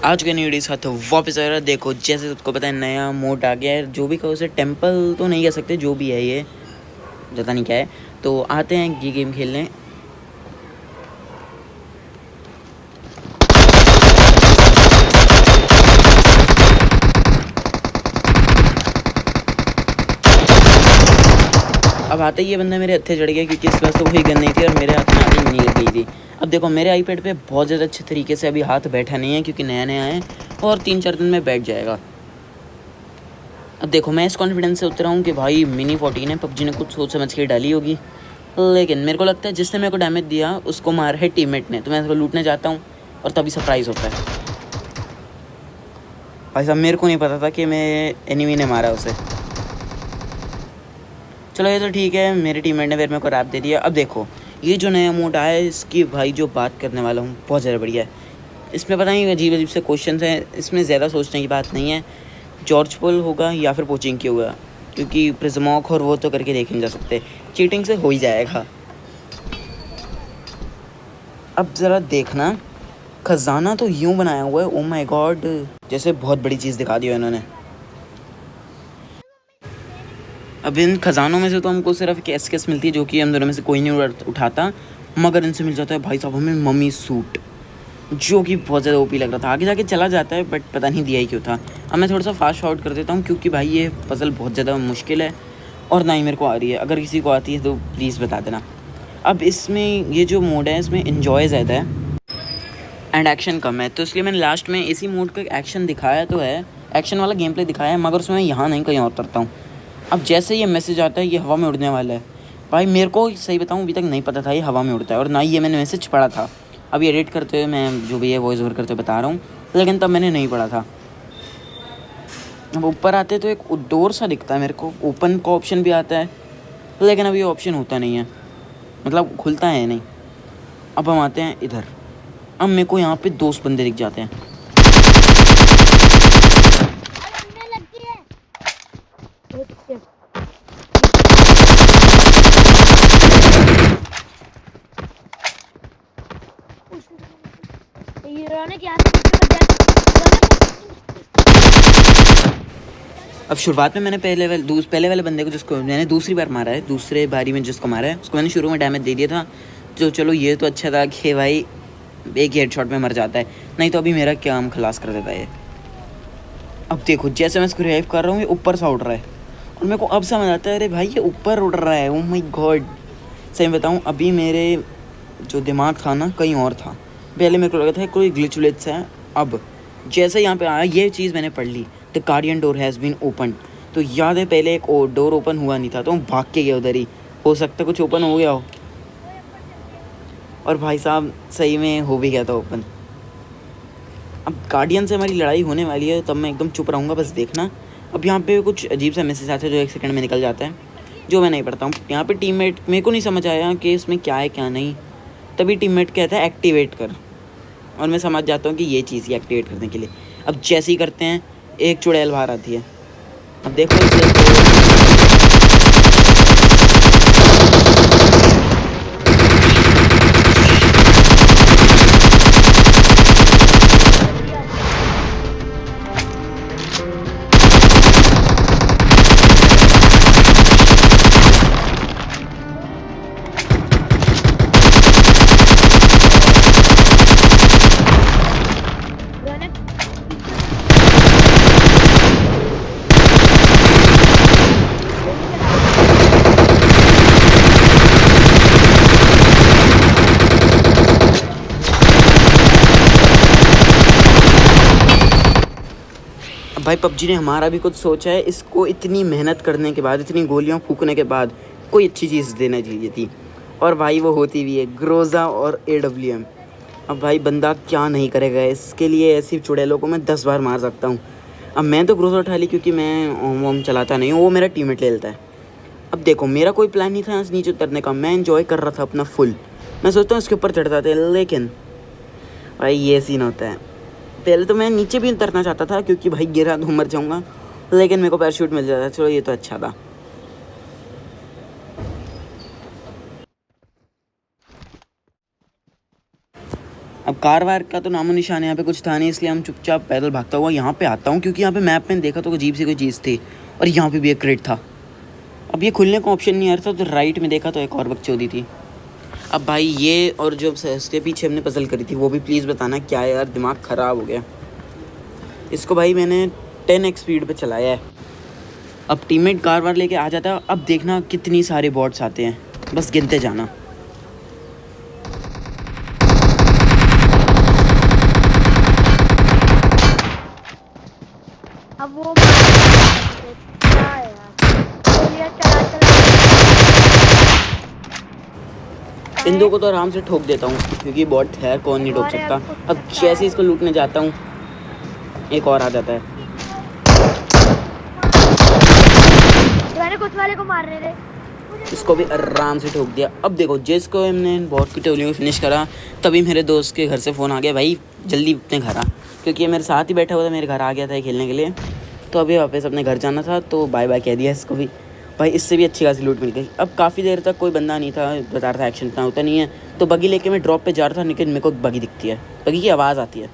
आज के न्यू साथ वापस आ रहा है। देखो जैसे तुमको पता है नया मोड आ गया है, जो भी कहो उसे टेम्पल तो नहीं कह सकते, जो भी है ये पता नहीं क्या है। तो आते हैं ये गेम खेलने। अब आते ही ये बंदा मेरे हत्थे चढ़ गया, क्योंकि इस पास तो कोई गन नहीं थी और मेरे हाथ में आते ही नहीं लग गई थी। अब देखो मेरे आईपैड पे बहुत ज़्यादा अच्छे तरीके से अभी हाथ बैठा नहीं है, क्योंकि नया नया है और 3-4 दिन में बैठ जाएगा। अब देखो मैं इस कॉन्फिडेंस से उतरा हूँ कि भाई मिनी 14 है, पबजी ने कुछ सोच समझ के डाली होगी, लेकिन मेरे को लगता है जिसने मेरे को डैमेज दिया उसको मार है टीममेट ने। तो मैं उसको लूटने जाता हूँ और तभी सरप्राइज़ होता है। भाई साहब मेरे को नहीं पता था कि मैं एनिमी ने मारा उसे। चलो ये तो ठीक है, मेरे टीममेट ने फिर मेरे को रैप दे दिया। अब देखो ये जो नया मोड आया है, इसकी भाई जो बात करने वाला हूँ बहुत ज़्यादा बढ़िया है। इसमें पता नहीं अजीब अजीब से क्वेश्चन हैं, इसमें ज़्यादा सोचने की बात नहीं है। जॉर्ज पोल होगा या फिर पोचिंग की होगा, क्योंकि प्रिज्मॉक और वो तो करके देख नहीं जा सकते, चीटिंग से हो ही जाएगा। अब ज़रा देखना, खजाना तो यूँ बनाया हुआ है, ओ माय गॉड, जैसे बहुत बड़ी चीज़ दिखा दी है इन्होंने। अब इन खजानों में से तो हमको सिर्फ एक एसकेस मिलती है, जो कि हम दोनों में से कोई नहीं उठाता, मगर इनसे मिल जाता है भाई साहब हमें मम्मी सूट, जो कि बहुत ज़्यादा ओपी लग रहा था। आगे जाके चला जाता है बट पता नहीं दिया ही क्यों था। अब मैं थोड़ा सा फास्ट फॉरवर्ड कर देता हूँ, क्योंकि भाई ये पजल बहुत ज़्यादा मुश्किल है और ना ही मेरे को आ रही है। अगर किसी को आती है तो प्लीज़ बता देना। अब इसमें ये जो मोड है इसमें इन्जॉय ज़्यादा है एंड एक्शन कम है, तो इसलिए मैंने लास्ट में इसी मोड का एक्शन दिखाया तो है, एक्शन वाला गेम प्ले दिखाया है, मगर उसमें मैं यहाँ नहीं कहीं और उतरता हूँ। अब जैसे ये मैसेज आता है ये हवा में उड़ने वाला है, भाई मेरे को सही बताऊँ अभी तक नहीं पता था ये हवा में उड़ता है, और ना ही ये मैंने मैसेज पढ़ा था। अभी एडिट करते हुए मैं जो भी है वॉइस ओवर करते हुए बता रहा हूँ, लेकिन तब मैंने नहीं पढ़ा था। अब ऊपर आते तो एक डोर सा दिखता है मेरे को, ओपन का ऑप्शन भी आता है, लेकिन अब ये ऑप्शन होता नहीं है, मतलब खुलता है नहीं। अब हम आते हैं इधर। अब मेरे को यहाँ पे दोस्त बंदे दिख जाते हैं। अब शुरुआत में मैंने पहले वाले बंदे को, जिसको मैंने दूसरी बार मारा है, दूसरे बारी में जिसको मारा है उसको मैंने शुरू में डैमेज दे दिया था। तो चलो ये तो अच्छा था कि भाई एक ही हेडशॉट में मर जाता है, नहीं तो अभी मेरा काम खलास कर देता है। अब देखो जैसे मैं इसको रिवाइव कर रहा हूँ ये ऊपर सा उड़ रहा है, और मेरे को अब समझ आता है अरे भाई ये ऊपर उड़ रहा है। ओह माय गॉड, सही बताऊँ अभी मेरे जो दिमाग था ना कहीं और था। पहले मेरे को लगा था कोई ग्लिच विच है। अब जैसे यहाँ पे आया ये चीज़ मैंने पढ़ ली, the guardian door has been open. तो याद है पहले एक डोर ओपन हुआ नहीं था, तो हम भाग के गए उधर ही, हो सकता कुछ ओपन हो गया हो, और भाई साहब सही में हो भी गया था ओपन। अब गार्डियन से हमारी लड़ाई होने वाली है, तब मैं एकदम चुप रहूँगा, बस देखना। अब यहाँ पे कुछ अजीब सा मैसेज आता है जो 1 सेकंड में निकल जाता है, जो मैं नहीं पढ़ता हूँ। यहाँ पे टीममेट, मेरे को नहीं समझ आया कि इसमें क्या है क्या नहीं, तभी टीममेट कहता है एक्टिवेट कर, और मैं समझ जाता हूँ कि ये चीज़ ही एक्टिवेट करने के लिए। अब जैसे ही करते हैं एक चुड़ैल बाहर आती है। अब देखो भाई पबजी ने हमारा भी कुछ सोचा है, इसको इतनी मेहनत करने के बाद, इतनी गोलियां फूकने के बाद कोई अच्छी चीज़ देना चाहिए थी, और भाई वो होती भी है ग्रोज़ा और AWM। अब भाई बंदा क्या नहीं करेगा इसके लिए, ऐसी चुड़ैलों को मैं 10 बार मार सकता हूँ। अब मैं तो ग्रोज़ा उठा ली क्योंकि मैं ओम चलाता नहीं हूँ, वो मेरा टीममेट ले लेता है। अब देखो मेरा कोई प्लान नहीं था नीचे उतरने का, मैं एंजॉय कर रहा था अपना फुल। मैं सोचता हूँ इसके ऊपर चढ़ता था, लेकिन भाई ये सीन होता है। पहले तो मैं नीचे भी उतरना चाहता था क्योंकि भाई गिरा तो मर जाऊंगा, लेकिन मेरे को पैराशूट मिल जाता। चलो ये तो अच्छा था। अब कार वार का तो नामो निशान यहाँ पे कुछ था नहीं, इसलिए हम चुपचाप पैदल भागता हुआ यहाँ पे आता हूँ, क्योंकि यहाँ पे मैप में देखा तो अजीब सी कोई चीज़ थी और यहाँ पे भी एक क्रेट था। अब ये खुलने का ऑप्शन नहीं आ रहा था, तो राइट में देखा तो एक और बकचोदी थी। अब भाई ये और जो इसके पीछे हमने पजल करी थी वो भी प्लीज़ बताना क्या है यार, दिमाग ख़राब हो गया। इसको भाई मैंने 10x स्पीड पे चलाया है। अब टीममेट कार वार लेके आ जाता है, अब देखना कितनी सारे बॉट्स आते हैं, बस गिनते जाना। अब वो क्या है यार, गोलियां चला चला इन दो को तो आराम से ठोक देता हूँ, क्योंकि बॉट है, कौन नहीं ठोक सकता। अब जैसे इसको लूटने जाता हूँ एक और आ जाता है। मैंने कुछ वाले को मार रहे थे, इसको भी आराम से ठोक दिया। अब देखो जिसको हमने बॉट की टोली में फिनिश करा, तभी मेरे दोस्त के घर से फ़ोन आ गया, भाई जल्दी अपने घर आ, क्योंकि ये मेरे साथ ही बैठा हुआ था, मेरे घर आ गया था खेलने के लिए। तो अभी वापस अपने घर जाना था, तो बाय बाय कह दिया इसको भी। भाई इससे भी अच्छी खासी लूट मिल गई। अब काफ़ी देर तक कोई बंदा नहीं था, बता रहा था एक्शन इतना होता नहीं है, तो बगी लेके मैं ड्रॉप पे जा रहा था, लेकिन मेरे को बगी दिखती है, बगी की आवाज़ आती है।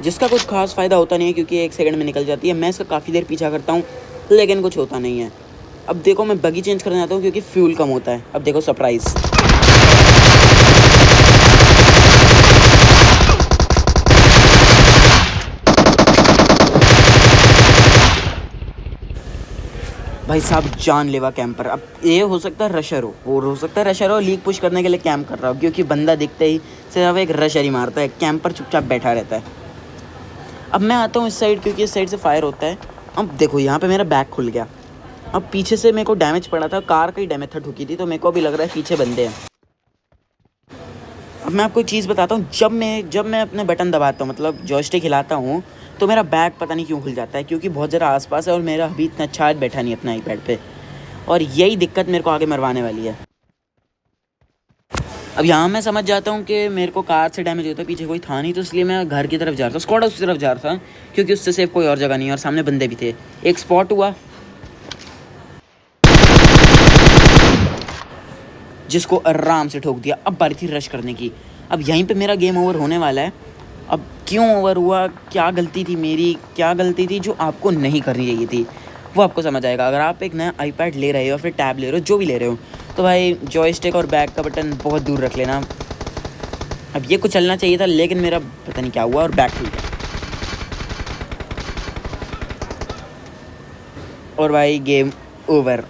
जिसका कुछ खास फ़ायदा होता नहीं है, क्योंकि 1 सेकंड में निकल जाती है। मैं इसका काफ़ी देर पीछा करता हूँ, लेकिन कुछ होता नहीं है। अब देखो मैं बगी चेंज करने आता हूँ, क्योंकि फ्यूल कम होता है। अब देखो सरप्राइज़, भाई साहब जानलेवा कैंपर। अब ये हो सकता है रशर हो, और हो सकता है रशर हो लीक पुश करने के लिए कैंप कर रहा हो, क्योंकि बंदा दिखते ही सिर्फ एक रशर ही मारता है, कैंपर चुपचाप बैठा रहता है। अब मैं आता हूँ इस साइड, क्योंकि इस साइड से फायर होता है। अब देखो यहाँ पे मेरा बैग खुल गया। अब पीछे से मेरे को डैमेज पड़ा था, कार का ही डैमेज था, ठुकी थी, तो मेरे को अभी लग रहा है पीछे बंदे हैं। अब मैं आपको एक चीज़ बताता हूँ, जब मैं अपने बटन दबाता हूँ, मतलब जॉयस्टिक हिलाता हूँ, तो मेरा बैग पता नहीं क्यों खुल जाता है, क्योंकि बहुत ज़रा आसपास है और मेरा अभी इतना अच्छा बैठा नहीं अपना आईपैड पे, और यही दिक्कत मेरे को आगे मरवाने वाली है। अब यहाँ मैं समझ जाता हूँ कि मेरे को कार से डैमेज होता है, पीछे कोई था नहीं, तो इसलिए मैं घर की तरफ जा रहा था, स्क्वाड हाउस की तरफ जा रहा था, क्योंकि उससे सेफ कोई और जगह नहीं है और सामने बंदे भी थे। एक स्पॉट हुआ जिसको आराम से ठोक दिया। अब बारी थी रश करने की। अब यहीं पे मेरा गेम ओवर होने वाला है। अब क्यों ओवर हुआ, क्या गलती थी मेरी, क्या गलती थी जो आपको नहीं करनी चाहिए थी, वो आपको समझ आएगा। अगर आप एक नया आईपैड ले रहे हो, फिर टैब ले रहे हो, जो भी ले रहे हो, तो भाई जॉयस्टिक और बैक का बटन बहुत दूर रख लेना। अब ये कुछ चलना चाहिए था, लेकिन मेरा पता नहीं क्या हुआ और बैक खुल गया। और भाई गेम ओवर,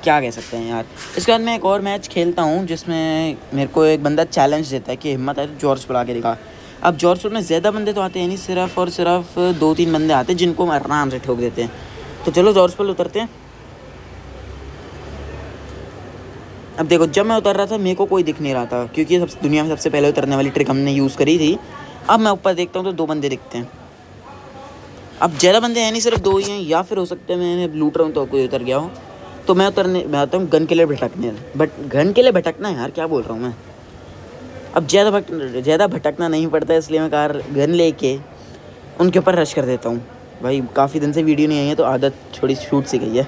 क्या कह सकते हैं यार। इसके बाद मैं एक और मैच खेलता हूँ, जिसमें मेरे को एक बंदा चैलेंज देता है कि हिम्मत है तो जॉर्ज पुल आके दिखा। अब जॉर्ज पुल में ज़्यादा बंदे तो आते हैं नहीं, सिर्फ और सिर्फ 2-3 बंदे आते हैं, जिनको हम आराम से ठोक देते हैं। तो चलो जॉर्ज पुल उतरते हैं। अब देखो जब मैं उतर रहा था मेरे को कोई दिख नहीं रहा था, क्योंकि ये दुनिया में सबसे पहले उतरने वाली ट्रिक हमने यूज़ करी थी। अब मैं ऊपर देखता हूँ तो 2 बंदे दिखते हैं। अब ज़्यादा बंदे हैं नहीं, सिर्फ 2 ही हैं, या फिर हो सकते हैं मैं लूट रहा हूँ तो कोई उतर गया हो। तो मैं आता हूँ गन के लिए भटकने, बट गन के लिए भटकना यार, क्या बोल रहा हूँ मैं। अब ज़्यादा भटकना नहीं पड़ता, इसलिए मैं गन लेके उनके ऊपर रश कर देता हूँ। भाई काफ़ी दिन से वीडियो नहीं आई है, तो आदत थोड़ी छूट सी गई है।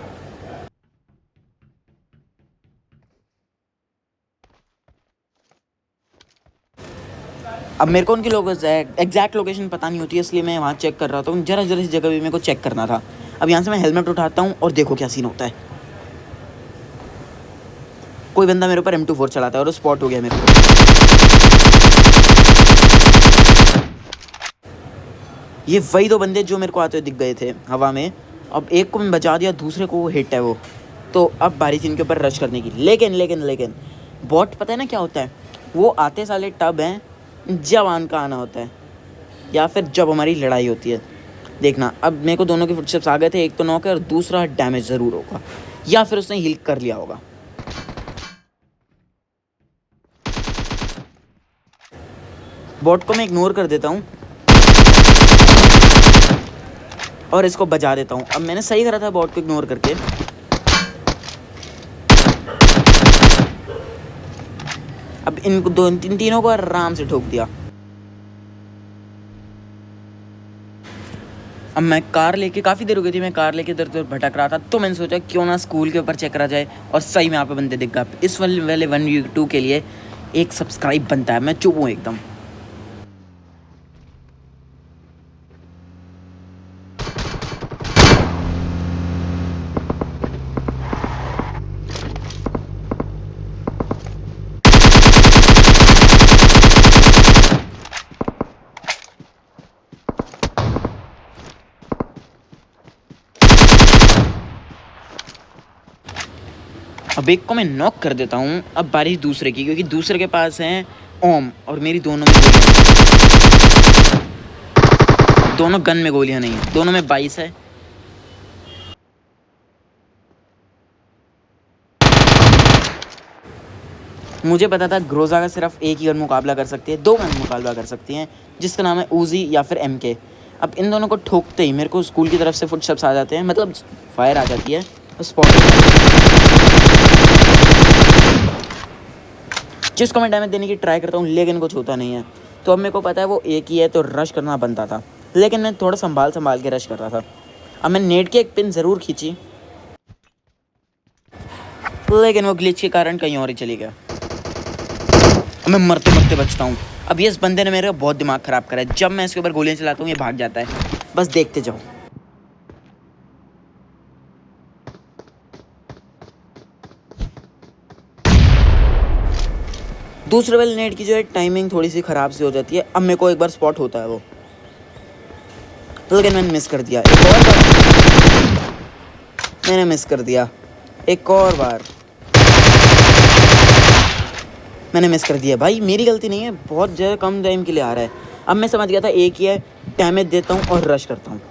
अब मेरे को उनकी एग्जैक्ट लोकेशन पता नहीं होती है, इसलिए मैं वहाँ चेक कर रहा था। जरा सी जगह भी मेरे को चेक करना था। अब यहाँ से मैं हेलमेट उठाता हूँ और देखो क्या सीन होता है। कोई बंदा मेरे ऊपर M24 चलाता है और स्पॉट हो गया मेरे को। ये वही 2 बंदे जो मेरे को आते हुए दिख गए थे हवा में। अब एक को मैं बचा दिया, दूसरे को हिट है वो। तो अब बारी थी इनके ऊपर रश करने की, लेकिन बॉट पता है ना क्या होता है, वो आते साले टब हैं जब का आना होता है, या फिर जब हमारी लड़ाई होती है। देखना अब मेरे को दोनों के फुटस्टेप्स आ गए थे, एक तो नॉक है और दूसरा डैमेज ज़रूर होगा, या फिर उसने हील कर लिया होगा। बॉट को मैं इग्नोर कर देता हूँ और इसको बजा देता हूँ। अब मैंने सही करा था बॉट को इग्नोर करके। अब इनको तीनों को आराम से ठोक दिया। अब मैं कार लेके काफ़ी देर हो गई थी, मैं कार लेके इधर उधर भटक रहा था, तो मैंने सोचा क्यों ना स्कूल के ऊपर चेक करा जाए, और सही में यहाँ पे बंदे दिख गए। इस वाले 1v2 के लिए एक सब्सक्राइब बनता है, मैं चुप हूँ एकदम। अब एक को मैं नॉक कर देता हूँ। अब बारी दूसरे की, क्योंकि दूसरे के पास है ओम और मेरी दोनों में गोलियाँ, दोनों गन में गोलियाँ नहीं है, दोनों में 22 है। मुझे पता था ग्रोजा का सिर्फ एक ही गन मुकाबला कर सकती है, 2 गन मुकाबला कर सकती हैं, जिसका नाम है उजी या फिर MK। अब इन दोनों को ठोकते ही मेरे को स्कूल की तरफ से फुटस्टेप्स आ जाते हैं, मतलब फायर आ जाती है, स्पॉट जिसको मैं डैमेज देने की ट्राई करता हूँ, लेकिन कुछ होता नहीं है। तो अब मेरे को पता है वो एक ही है, तो रश करना बनता था, लेकिन मैं थोड़ा संभाल के रश कर रहा था। अब मैं नेट की एक पिन ज़रूर खींची, लेकिन वो ग्लिच के कारण कहीं और ही चली गया। अब मैं मरते मरते बचता हूँ। अब ये इस बंदे ने मेरा बहुत दिमाग ख़राब करा है। जब मैं इसके ऊपर गोलियाँ चलाता हूँ ये भाग जाता है, बस देखते जाओ। दूसरे वाले नेट की जो है टाइमिंग थोड़ी सी ख़राब सी हो जाती है। अब मेरे को एक बार स्पॉट होता है वो, लेकिन मैंने मिस कर दिया। एक और बार मैंने मिस कर दिया, एक और बार मैंने मिस कर दिया। भाई मेरी गलती नहीं है, बहुत ज़्यादा कम टाइम के लिए आ रहा है। अब मैं समझ गया था एक ही है, डैमेज देता हूँ और रश करता हूँ।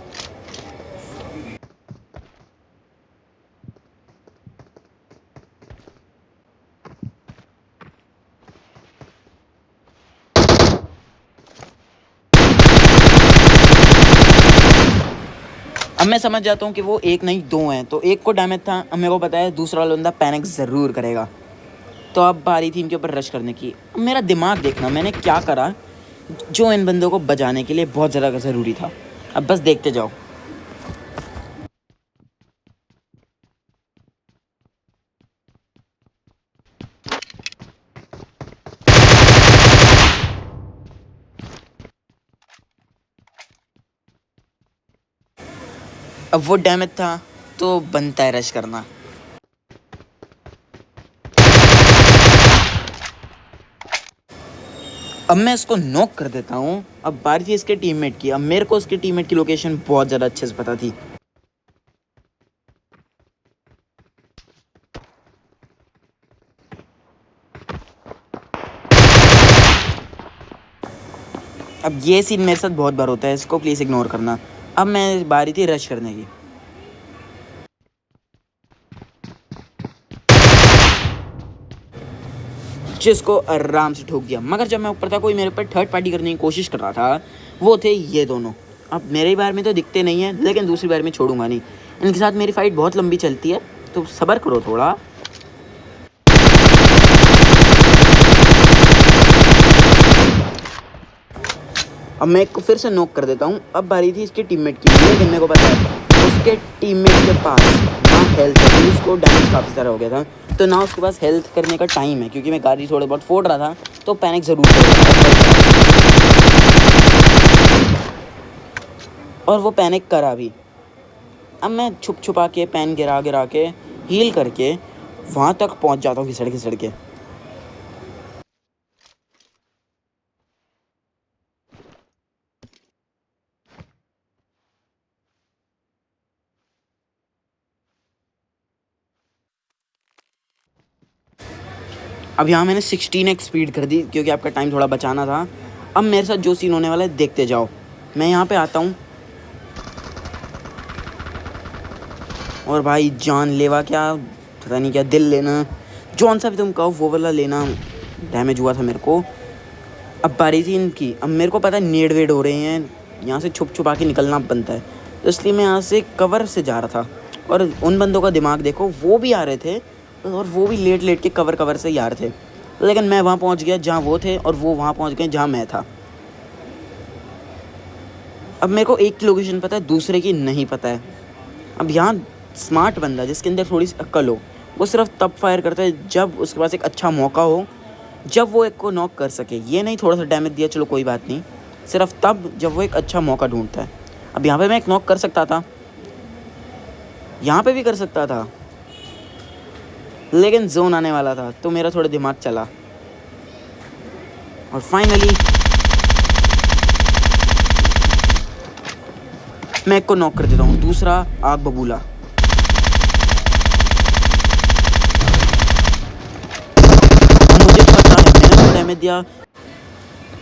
अब मैं समझ जाता हूँ कि वो एक नहीं 2 हैं, तो एक को डैमेज था। अब मेरे को पता है दूसरा वाला बंदा पैनिक ज़रूर करेगा, तो अब बारी थी इनके ऊपर रश करने की। अब मेरा दिमाग देखना मैंने क्या करा, जो इन बंदों को बचाने के लिए बहुत ज़्यादा ज़रूरी था। अब बस देखते जाओ। अब वो डैमेज था, तो बनता है रश करना। अब मैं इसको नॉक कर देता हूँ। अब बारी थी इसके टीममेट की। अब मेरे को उसके टीममेट की लोकेशन बहुत ज़्यादा अच्छे से पता थी। अब ये सीन मेरे साथ बहुत बार होता है, इसको प्लीज़ इग्नोर करना। अब मैं बारी थी रश करने की। जिसको आराम से ठोक दिया, मगर जब मैं ऊपर था कोई मेरे पर थर्ड पार्टी करने की कोशिश कर रहा था, वो थे ये दोनों। अब मेरी बार में तो दिखते नहीं है, लेकिन दूसरी बार में छोड़ूंगा नहीं। इनके साथ मेरी फाइट बहुत लंबी चलती है, तो सब्र करो थोड़ा। अब मैं एक को फिर से नॉक कर देता हूँ। अब बारी थी इसके टीममेट की, लेकिन मेरे को पता है उसके टीममेट के पास ना हेल्थ है, उसको डैमेज काफ़ी सारा हो गया था, तो ना उसके पास हेल्थ करने का टाइम है, क्योंकि मैं गाड़ी थोड़ा बहुत फोड़ रहा था, तो पैनिक ज़रूर करेगा। और वो पैनिक करा भी। अब मैं छुप छुपा के पैन गिरा गिरा के हील करके वहाँ तक पहुँच जाता हूँ घिसड़ के। अब यहाँ मैंने 16x स्पीड कर दी, क्योंकि आपका टाइम थोड़ा बचाना था। अब मेरे साथ जो सीन होने वाला है देखते जाओ। मैं यहाँ पे आता हूँ, और भाई जान लेवा क्या पता नहीं क्या दिल लेना, जौन सा भी तुम कहो वो वाला लेना, डैमेज हुआ था मेरे को। अब बारी थी इनकी। अब मेरे को पता है नेड वेड हो रहे हैं, यहाँ से छुप छुपा के निकलना बनता है, तो इसलिए मैं यहाँ से कवर से जा रहा था। और उन बंदों का दिमाग देखो, वो भी आ रहे थे, और वो भी लेट लेट के कवर से ही आ रहे थे, लेकिन मैं वहाँ पहुँच गया जहाँ वो थे, और वो वहाँ पहुँच गए जहाँ मैं था। अब मेरे को एक की लोकेशन पता है, दूसरे की नहीं पता है। अब यहाँ स्मार्ट बंदा जिसके अंदर थोड़ी सी अक्ल हो, वो सिर्फ तब फायर करता है जब उसके पास एक अच्छा मौका हो, जब वो एक को नॉक कर सके। ये नहीं थोड़ा सा डैमेज दिया चलो कोई बात नहीं, सिर्फ तब जब वो एक अच्छा मौका ढूंढता है। अब यहाँ पे मैं एक नॉक कर सकता था, यहाँ पे भी कर सकता था, लेकिन जोन आने वाला था तो मेरा थोड़ा दिमाग चला और फाइनली मैं एक को नॉक कर देता हूँ। दूसरा आग बबूला। मुझे पता है मैंने उसको डैमेज दिया,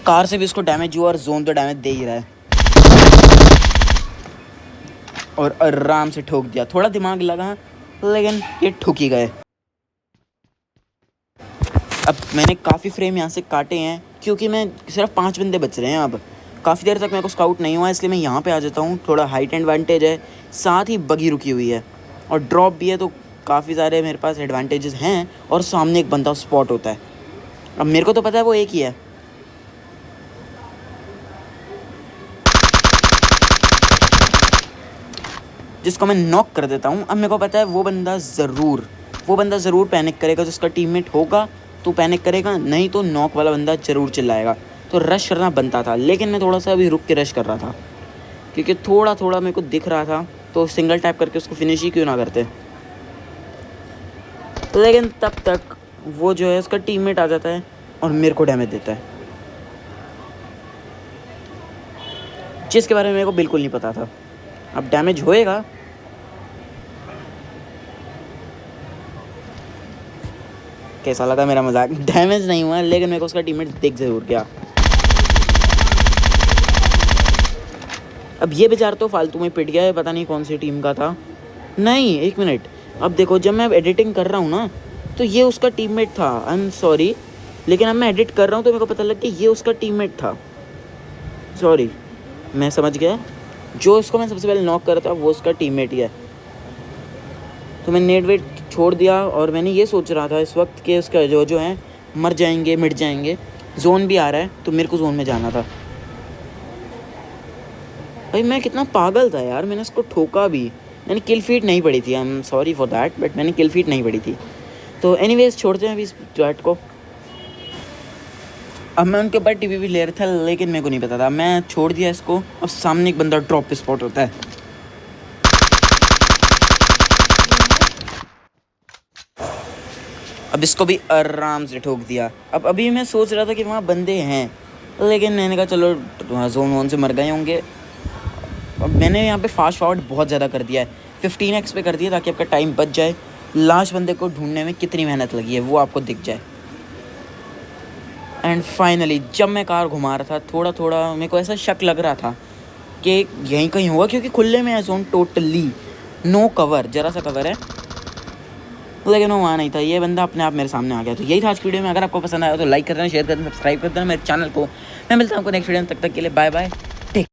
कार से भी उसको डैमेज हुआ और जोन तो डैमेज दे ही रहा है, और आराम से ठोक दिया। थोड़ा दिमाग लगा लेकिन ये ठुक ही गए। अब मैंने काफ़ी फ्रेम यहाँ से काटे हैं क्योंकि मैं सिर्फ 5 बंदे बच रहे हैं। अब काफ़ी देर तक मेरे को स्काउट नहीं हुआ, इसलिए मैं यहाँ पे आ जाता हूँ। थोड़ा हाइट एडवांटेज है, साथ ही बगी रुकी हुई है और ड्रॉप भी है, तो काफ़ी सारे मेरे पास एडवांटेजेस हैं। और सामने एक बंदा स्पॉट होता है। अब मेरे को तो पता है वो एक ही है, जिसको मैं नॉक कर देता हूँ। अब मेरे को पता है वो बंदा ज़रूर पैनिक करेगा। जो उसका टीममेट होगा तो पैनिक करेगा, नहीं तो नॉक वाला बंदा ज़रूर चिल्लाएगा। तो रश करना बनता था, लेकिन मैं थोड़ा सा अभी रुक के रश कर रहा था क्योंकि थोड़ा मेरे को दिख रहा था, तो सिंगल टैप करके उसको फिनिश ही क्यों ना करते। लेकिन तब तक वो जो है उसका टीममेट आ जाता है और मेरे को डैमेज देता है, जिसके बारे में मेरे को बिल्कुल नहीं पता था। अब डैमेज होएगा, कैसा लगा मेरा मजाक? डैमेज नहीं हुआ, लेकिन मेरे को उसका टीममेट दिख जरूर गया। अब ये बेचारा तो फालतू में पिट गया है, पता नहीं कौन सी टीम का था। नहीं, एक मिनट, अब देखो जब मैं एडिटिंग कर रहा हूँ ना, तो ये उसका टीममेट था। आई एम सॉरी, लेकिन अब मैं एडिट कर रहा हूँ तो मेरे को पता लग कि ये उसका टीममेट था। सॉरी, मैं समझ गया, जो उसको मैं सबसे पहले नॉक कर रहा था वो उसका टीममेट ही है। तो मैं नेट वेट छोड़ दिया और मैंने ये सोच रहा था इस वक्त कि उसका जो है मर जाएंगे, मिट जाएंगे। जोन भी आ रहा है तो मेरे को जोन में जाना था। भाई मैं कितना पागल था यार, मैंने उसको ठोका भी। मैंने किल फीड नहीं पड़ी थी, I am sorry for that, but मैंने किल फीड नहीं पड़ी थी। तो एनीवेज छोड़ते हैं अभी इस चैट को। अब मैं उनके ऊपर टीवी भी ले रहा था, लेकिन मेरे को नहीं पता था, मैं छोड़ दिया इसको। अब सामने एक बंदा ड्रॉप पे स्पॉट होता है। अब इसको भी आराम से ठोक दिया। अब अभी मैं सोच रहा था कि वहाँ बंदे हैं, लेकिन मैंने कहा चलो जोन वोन से मर गए होंगे। अब मैंने यहाँ पे फास्ट फॉरवर्ड बहुत ज़्यादा कर दिया है, 15x पे कर दिया ताकि आपका टाइम बच जाए। लास्ट बंदे को ढूंढने में कितनी मेहनत लगी है वो आपको दिख जाए। एंड फाइनली जब मैं कार घुमा रहा था, थोड़ा मेरे को ऐसा शक लग रहा था कि यहीं कहीं होगा, क्योंकि खुले में है जोन, टोटली नो कवर, जरा सा कवर है, लेकिन वो वहाँ नहीं था। ये बंदा अपने आप मेरे सामने आ गया। तो यही था आज की वीडियो में। अगर आपको पसंद आया तो लाइक कर देना, शेयर कर देना, सब्सक्राइब कर देना मेरे चैनल को। मैं मिलता हूँ आपको नेक्स्ट वीडियो में, तब तक के लिए बाय बाय।